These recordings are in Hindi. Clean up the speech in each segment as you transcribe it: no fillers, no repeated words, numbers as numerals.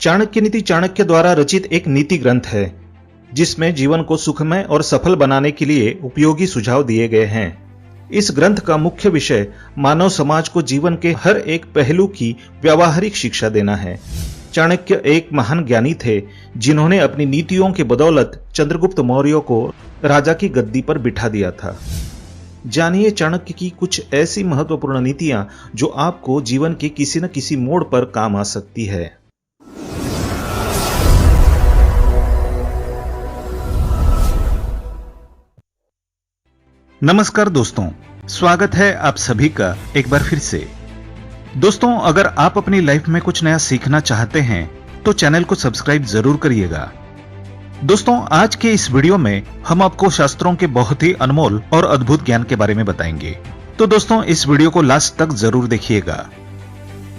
चाणक्य नीति चाणक्य द्वारा रचित एक नीति ग्रंथ है जिसमें जीवन को सुखमय और सफल बनाने के लिए उपयोगी सुझाव दिए गए हैं। इस ग्रंथ का मुख्य विषय मानव समाज को जीवन के हर एक पहलू की व्यावहारिक शिक्षा देना है। चाणक्य एक महान ज्ञानी थे जिन्होंने अपनी नीतियों के बदौलत चंद्रगुप्त मौर्य को राजा की गद्दी पर बिठा दिया था। जानिए चाणक्य की कुछ ऐसी महत्वपूर्ण नीतियां जो आपको जीवन के किसी न किसी मोड़ पर काम आ सकती है। नमस्कार दोस्तों, स्वागत है आप सभी का एक बार फिर से। दोस्तों, अगर आप अपनी लाइफ में कुछ नया सीखना चाहते हैं तो चैनल को सब्सक्राइब जरूर करिएगा। दोस्तों, आज के इस वीडियो में हम आपको शास्त्रों के बहुत ही अनमोल और अद्भुत ज्ञान के बारे में बताएंगे। तो दोस्तों, इस वीडियो को लास्ट तक जरूर देखिएगा।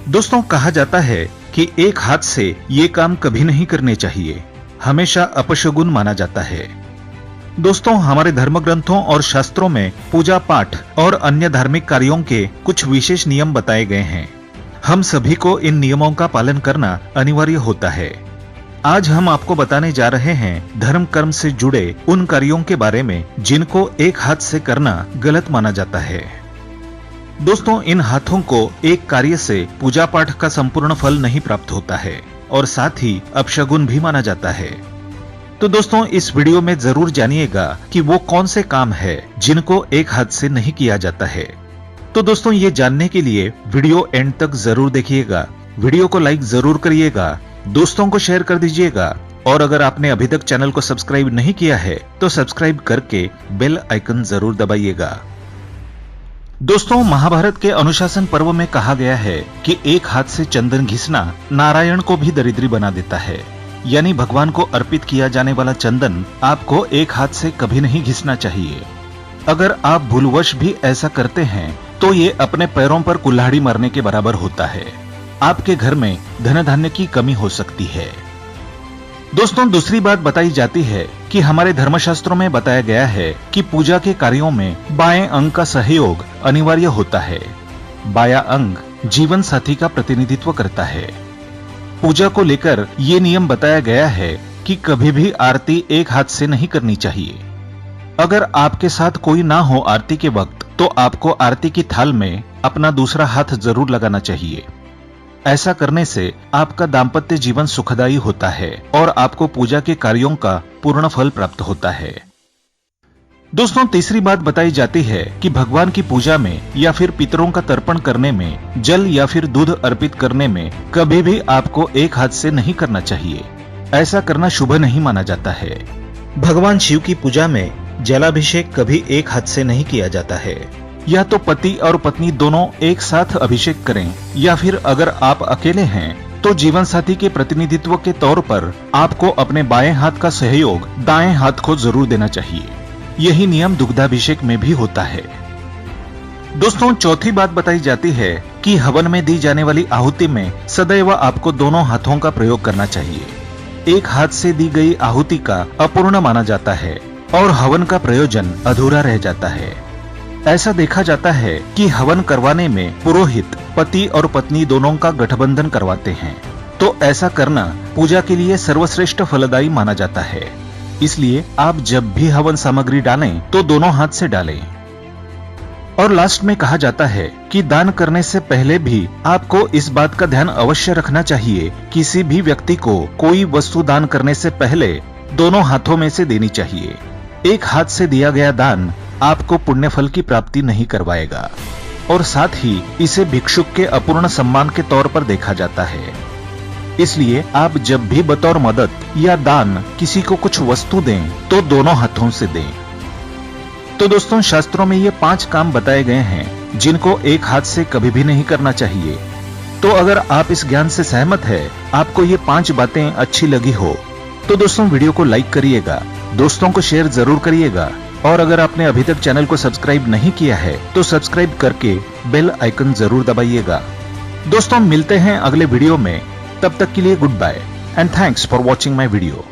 दोस्तों, कहा जाता है कि एक हाथ से ये काम कभी नहीं करने चाहिए, हमेशा अपशगुन माना जाता है। दोस्तों, हमारे धर्म ग्रंथों और शास्त्रों में पूजा पाठ और अन्य धार्मिक कार्यों के कुछ विशेष नियम बताए गए हैं। हम सभी को इन नियमों का पालन करना अनिवार्य होता है। आज हम आपको बताने जा रहे हैं धर्म कर्म से जुड़े उन कार्यों के बारे में जिनको एक हाथ से करना गलत माना जाता है। दोस्तों, इन हाथों को एक कार्य से पूजा पाठ का संपूर्ण फल नहीं प्राप्त होता है और साथ ही अपशगुन भी माना जाता है। तो दोस्तों, इस वीडियो में जरूर जानिएगा कि वो कौन से काम है जिनको एक हाथ से नहीं किया जाता है। तो दोस्तों, ये जानने के लिए वीडियो एंड तक जरूर देखिएगा। वीडियो को लाइक जरूर करिएगा, दोस्तों को शेयर कर दीजिएगा और अगर आपने अभी तक चैनल को सब्सक्राइब नहीं किया है तो सब्सक्राइब करके बेल आइकन जरूर दबाइएगा। दोस्तों, महाभारत के अनुशासन पर्व में कहा गया है कि एक हाथ से चंदन घिसना नारायण को भी दरिद्री बना देता है। यानी भगवान को अर्पित किया जाने वाला चंदन आपको एक हाथ से कभी नहीं घिसना चाहिए। अगर आप भूलवश भी ऐसा करते हैं तो ये अपने पैरों पर कुल्हाड़ी मारने के बराबर होता है। आपके घर में धन धान्य की कमी हो सकती है। दोस्तों, दूसरी बात बताई जाती है कि हमारे धर्मशास्त्रों में बताया गया है कि पूजा के कार्यों में बाएं अंग का सहयोग अनिवार्य होता है। बायां अंग जीवन साथी का प्रतिनिधित्व करता है। पूजा को लेकर ये नियम बताया गया है कि कभी भी आरती एक हाथ से नहीं करनी चाहिए। अगर आपके साथ कोई ना हो आरती के वक्त तो आपको आरती की थाल में अपना दूसरा हाथ जरूर लगाना चाहिए। ऐसा करने से आपका दाम्पत्य जीवन सुखदायी होता है और आपको पूजा के कार्यों का पूर्ण फल प्राप्त होता है। दोस्तों, तीसरी बात बताई जाती है कि भगवान की पूजा में या फिर पितरों का तर्पण करने में, जल या फिर दूध अर्पित करने में कभी भी आपको एक हाथ से नहीं करना चाहिए। ऐसा करना शुभ नहीं माना जाता है। भगवान शिव की पूजा में जलाभिषेक कभी एक हाथ से नहीं किया जाता है। या तो पति और पत्नी दोनों एक साथ अभिषेक करें या फिर अगर आप अकेले हैं तो जीवन साथी के प्रतिनिधित्व के तौर पर आपको अपने बाएं हाथ का सहयोग दाएं हाथ को जरूर देना चाहिए। यही नियम दुग्धाभिषेक में भी होता है। दोस्तों, चौथी बात बताई जाती है कि हवन में दी जाने वाली आहुति में सदैव आपको दोनों हाथों का प्रयोग करना चाहिए। एक हाथ से दी गई आहुति का अपूर्ण माना जाता है और हवन का प्रयोजन अधूरा रह जाता है। ऐसा देखा जाता है कि हवन करवाने में पुरोहित पति और पत्नी दोनों का गठबंधन करवाते हैं, तो ऐसा करना पूजा के लिए सर्वश्रेष्ठ फलदायी माना जाता है। इसलिए आप जब भी हवन सामग्री डालें तो दोनों हाथ से डालें। और लास्ट में कहा जाता है कि दान करने से पहले भी आपको इस बात का ध्यान अवश्य रखना चाहिए, किसी भी व्यक्ति को कोई वस्तु दान करने से पहले दोनों हाथों में से देनी चाहिए। एक हाथ से दिया गया दान आपको पुण्य फल की प्राप्ति नहीं करवाएगा और साथ ही इसे भिक्षुक के अपूर्ण सम्मान के तौर पर देखा जाता है। इसलिए आप जब भी बतौर मदद या दान किसी को कुछ वस्तु दें तो दोनों हाथों से दें। तो दोस्तों, शास्त्रों में ये 5 काम बताए गए हैं जिनको एक हाथ से कभी भी नहीं करना चाहिए। तो अगर आप इस ज्ञान से सहमत है, आपको ये 5 बातें अच्छी लगी हो तो दोस्तों वीडियो को लाइक करिएगा, दोस्तों को शेयर जरूर करिएगा और अगर आपने अभी तक चैनल को सब्सक्राइब नहीं किया है तो सब्सक्राइब करके बेल आइकन जरूर दबाइएगा। दोस्तों, मिलते हैं अगले वीडियो में। तब तक के लिए goodbye and thanks for watching my video.